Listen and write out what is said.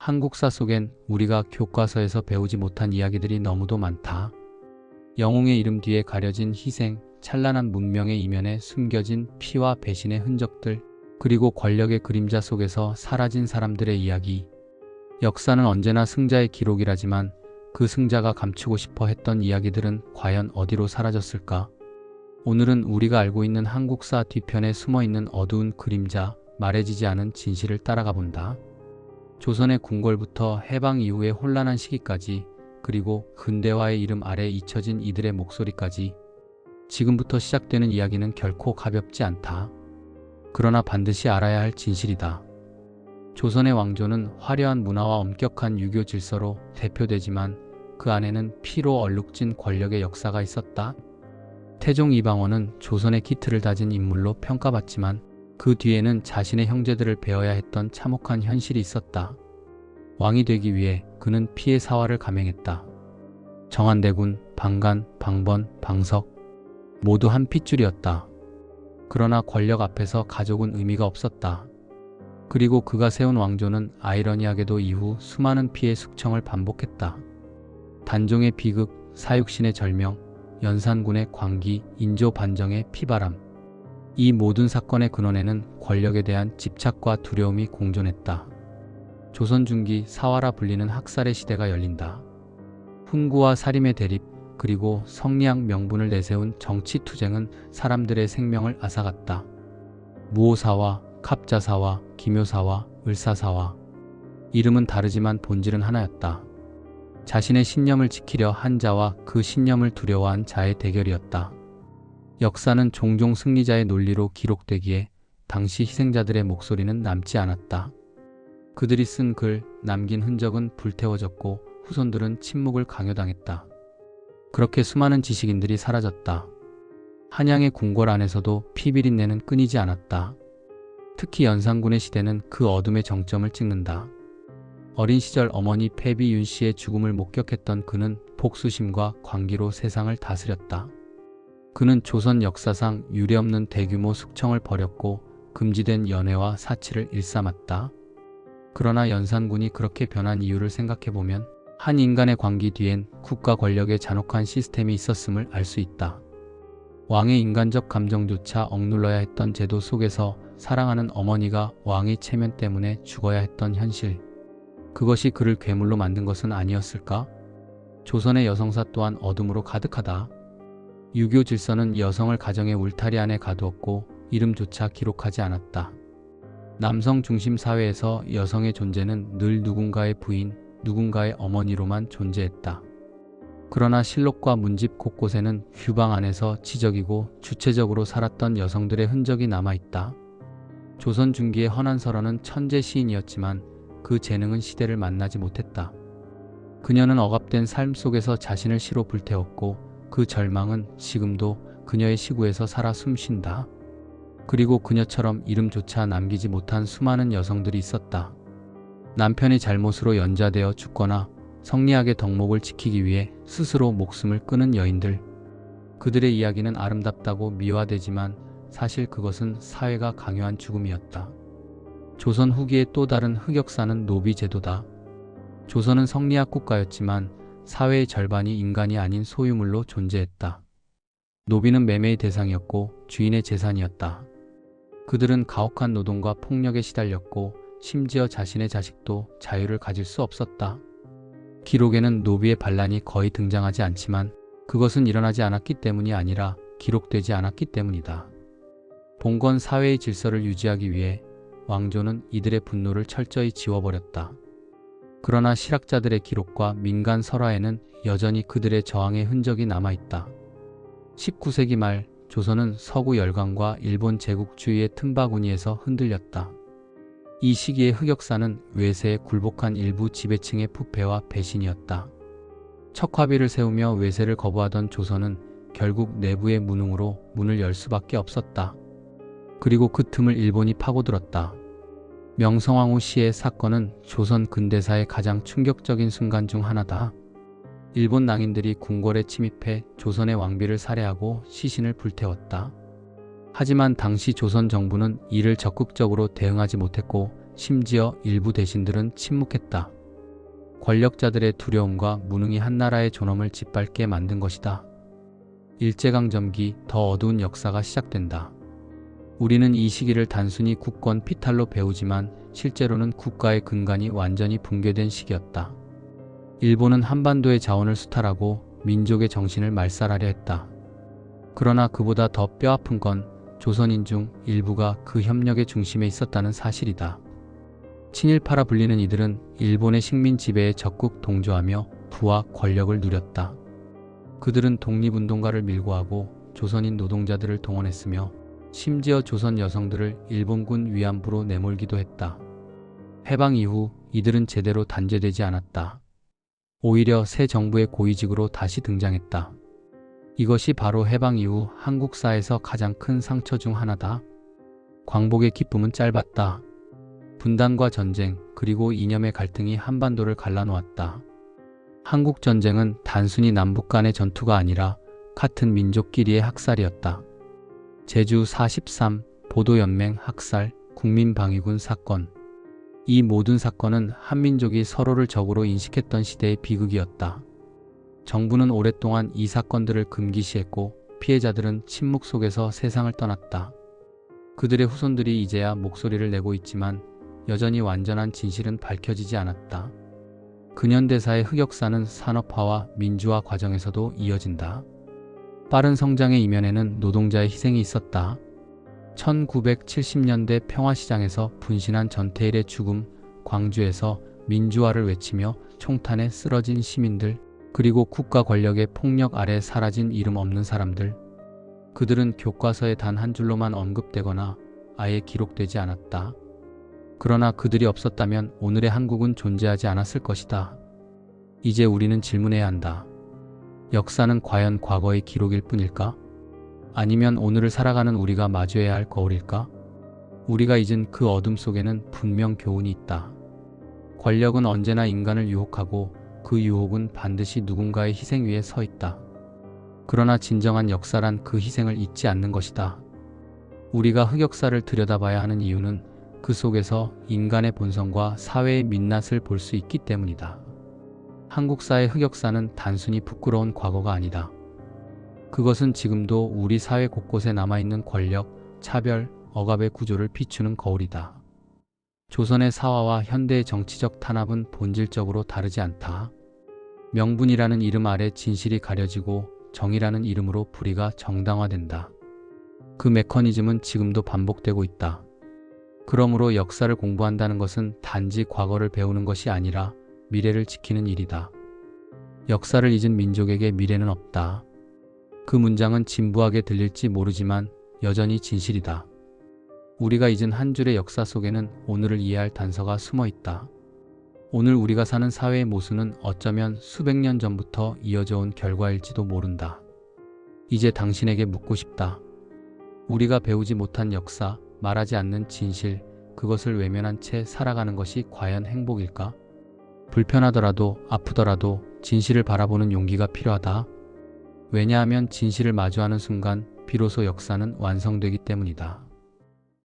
한국사 속엔 우리가 교과서에서 배우지 못한 이야기들이 너무도 많다. 영웅의 이름 뒤에 가려진 희생, 찬란한 문명의 이면에 숨겨진 피와 배신의 흔적들, 그리고 권력의 그림자 속에서 사라진 사람들의 이야기. 역사는 언제나 승자의 기록이라지만 그 승자가 감추고 싶어 했던 이야기들은 과연 어디로 사라졌을까? 오늘은 우리가 알고 있는 한국사 뒤편에 숨어있는 어두운 그림자, 말해지지 않은 진실을 따라가 본다. 조선의 궁궐부터 해방 이후의 혼란한 시기까지, 그리고 근대화의 이름 아래 잊혀진 이들의 목소리까지, 지금부터 시작되는 이야기는 결코 가볍지 않다. 그러나 반드시 알아야 할 진실이다. 조선의 왕조는 화려한 문화와 엄격한 유교 질서로 대표되지만 그 안에는 피로 얼룩진 권력의 역사가 있었다. 태종 이방원은 조선의 기틀을 다진 인물로 평가받지만 그 뒤에는 자신의 형제들을 베어야 했던 참혹한 현실이 있었다. 왕이 되기 위해 그는 피의 사활을 감행했다. 정한대군, 방간, 방번, 방석 모두 한 핏줄이었다. 그러나 권력 앞에서 가족은 의미가 없었다. 그리고 그가 세운 왕조는 아이러니하게도 이후 수많은 피의 숙청을 반복했다. 단종의 비극, 사육신의 절명, 연산군의 광기, 인조 반정의 피바람. 이 모든 사건의 근원에는 권력에 대한 집착과 두려움이 공존했다. 조선 중기 사화라 불리는 학살의 시대가 열린다. 훈구와 사림의 대립, 그리고 성리학 명분을 내세운 정치투쟁은 사람들의 생명을 앗아갔다. 무오사와 갑자사와 기묘사와 을사사와. 이름은 다르지만 본질은 하나였다. 자신의 신념을 지키려 한 자와 그 신념을 두려워한 자의 대결이었다. 역사는 종종 승리자의 논리로 기록되기에 당시 희생자들의 목소리는 남지 않았다. 그들이 쓴 글, 남긴 흔적은 불태워졌고 후손들은 침묵을 강요당했다. 그렇게 수많은 지식인들이 사라졌다. 한양의 궁궐 안에서도 피비린내는 끊이지 않았다. 특히 연산군의 시대는 그 어둠의 정점을 찍는다. 어린 시절 어머니 패비 윤 씨의 죽음을 목격했던 그는 복수심과 광기로 세상을 다스렸다. 그는 조선 역사상 유례없는 대규모 숙청을 벌였고 금지된 연회와 사치를 일삼았다. 그러나 연산군이 그렇게 변한 이유를 생각해보면 한 인간의 광기 뒤엔 국가 권력의 잔혹한 시스템이 있었음을 알 수 있다. 왕의 인간적 감정조차 억눌러야 했던 제도 속에서 사랑하는 어머니가 왕의 체면 때문에 죽어야 했던 현실. 그것이 그를 괴물로 만든 것은 아니었을까? 조선의 여성사 또한 어둠으로 가득하다. 유교 질서는 여성을 가정의 울타리 안에 가두었고 이름조차 기록하지 않았다. 남성 중심 사회에서 여성의 존재는 늘 누군가의 부인, 누군가의 어머니로만 존재했다. 그러나 실록과 문집 곳곳에는 휴방 안에서 지적이고 주체적으로 살았던 여성들의 흔적이 남아있다. 조선 중기의 헌안설원은 천재 시인이었지만 그 재능은 시대를 만나지 못했다. 그녀는 억압된 삶 속에서 자신을 시로 불태웠고 그 절망은 지금도 그녀의 시구에서 살아 숨쉰다. 그리고 그녀처럼 이름조차 남기지 못한 수많은 여성들이 있었다. 남편의 잘못으로 연좌되어 죽거나 성리학의 덕목을 지키기 위해 스스로 목숨을 끊은 여인들. 그들의 이야기는 아름답다고 미화되지만 사실 그것은 사회가 강요한 죽음이었다. 조선 후기의 또 다른 흑역사는 노비 제도다. 조선은 성리학 국가였지만 사회의 절반이 인간이 아닌 소유물로 존재했다. 노비는 매매의 대상이었고 주인의 재산이었다. 그들은 가혹한 노동과 폭력에 시달렸고 심지어 자신의 자식도 자유를 가질 수 없었다. 기록에는 노비의 반란이 거의 등장하지 않지만 그것은 일어나지 않았기 때문이 아니라 기록되지 않았기 때문이다. 봉건 사회의 질서를 유지하기 위해 왕조는 이들의 분노를 철저히 지워버렸다. 그러나 실학자들의 기록과 민간 설화에는 여전히 그들의 저항의 흔적이 남아있다. 19세기 말 조선은 서구 열강과 일본 제국주의의 틈바구니에서 흔들렸다. 이 시기의 흑역사는 외세에 굴복한 일부 지배층의 부패와 배신이었다. 척화비를 세우며 외세를 거부하던 조선은 결국 내부의 무능으로 문을 열 수밖에 없었다. 그리고 그 틈을 일본이 파고들었다. 명성황후 시의 사건은 조선 근대사의 가장 충격적인 순간 중 하나다. 일본 낭인들이 궁궐에 침입해 조선의 왕비를 살해하고 시신을 불태웠다. 하지만 당시 조선 정부는 이를 적극적으로 대응하지 못했고 심지어 일부 대신들은 침묵했다. 권력자들의 두려움과 무능이 한 나라의 존엄을 짓밟게 만든 것이다. 일제강점기 더 어두운 역사가 시작된다. 우리는 이 시기를 단순히 국권 피탈로 배우지만 실제로는 국가의 근간이 완전히 붕괴된 시기였다. 일본은 한반도의 자원을 수탈하고 민족의 정신을 말살하려 했다. 그러나 그보다 더 뼈아픈 건 조선인 중 일부가 그 협력의 중심에 있었다는 사실이다. 친일파라 불리는 이들은 일본의 식민 지배에 적극 동조하며 부와 권력을 누렸다. 그들은 독립운동가를 밀고하고 조선인 노동자들을 동원했으며 심지어 조선 여성들을 일본군 위안부로 내몰기도 했다. 해방 이후 이들은 제대로 단죄되지 않았다. 오히려 새 정부의 고위직으로 다시 등장했다. 이것이 바로 해방 이후 한국사에서 가장 큰 상처 중 하나다. 광복의 기쁨은 짧았다. 분단과 전쟁 그리고 이념의 갈등이 한반도를 갈라놓았다. 한국전쟁은 단순히 남북 간의 전투가 아니라 같은 민족끼리의 학살이었다. 제주 43 보도연맹 학살, 국민방위군 사건. 이 모든 사건은 한민족이 서로를 적으로 인식했던 시대의 비극이었다. 정부는 오랫동안 이 사건들을 금기시했고 피해자들은 침묵 속에서 세상을 떠났다. 그들의 후손들이 이제야 목소리를 내고 있지만 여전히 완전한 진실은 밝혀지지 않았다. 근현대사의 흑역사는 산업화와 민주화 과정에서도 이어진다. 빠른 성장의 이면에는 노동자의 희생이 있었다. 1970년대 평화시장에서 분신한 전태일의 죽음, 광주에서 민주화를 외치며 총탄에 쓰러진 시민들, 그리고 국가 권력의 폭력 아래 사라진 이름 없는 사람들. 그들은 교과서에 단 한 줄로만 언급되거나 아예 기록되지 않았다. 그러나 그들이 없었다면 오늘의 한국은 존재하지 않았을 것이다. 이제 우리는 질문해야 한다. 역사는 과연 과거의 기록일 뿐일까? 아니면 오늘을 살아가는 우리가 마주해야 할 거울일까? 우리가 잊은 그 어둠 속에는 분명 교훈이 있다. 권력은 언제나 인간을 유혹하고 그 유혹은 반드시 누군가의 희생 위에 서 있다. 그러나 진정한 역사란 그 희생을 잊지 않는 것이다. 우리가 흑역사를 들여다봐야 하는 이유는 그 속에서 인간의 본성과 사회의 민낯을 볼 수 있기 때문이다. 한국사의 흑역사는 단순히 부끄러운 과거가 아니다. 그것은 지금도 우리 사회 곳곳에 남아있는 권력, 차별, 억압의 구조를 비추는 거울이다. 조선의 사화와 현대의 정치적 탄압은 본질적으로 다르지 않다. 명분이라는 이름 아래 진실이 가려지고 정의라는 이름으로 불의가 정당화된다. 그 메커니즘은 지금도 반복되고 있다. 그러므로 역사를 공부한다는 것은 단지 과거를 배우는 것이 아니라 미래를 지키는 일이다. 역사를 잊은 민족에게 미래는 없다. 그 문장은 진부하게 들릴지 모르지만 여전히 진실이다. 우리가 잊은 한 줄의 역사 속에는 오늘을 이해할 단서가 숨어 있다. 오늘 우리가 사는 사회의 모순은 어쩌면 수백 년 전부터 이어져 온 결과일지도 모른다. 이제 당신에게 묻고 싶다. 우리가 배우지 못한 역사, 말하지 않는 진실, 그것을 외면한 채 살아가는 것이 과연 행복일까? 불편하더라도 아프더라도 진실을 바라보는 용기가 필요하다. 왜냐하면 진실을 마주하는 순간 비로소 역사는 완성되기 때문이다.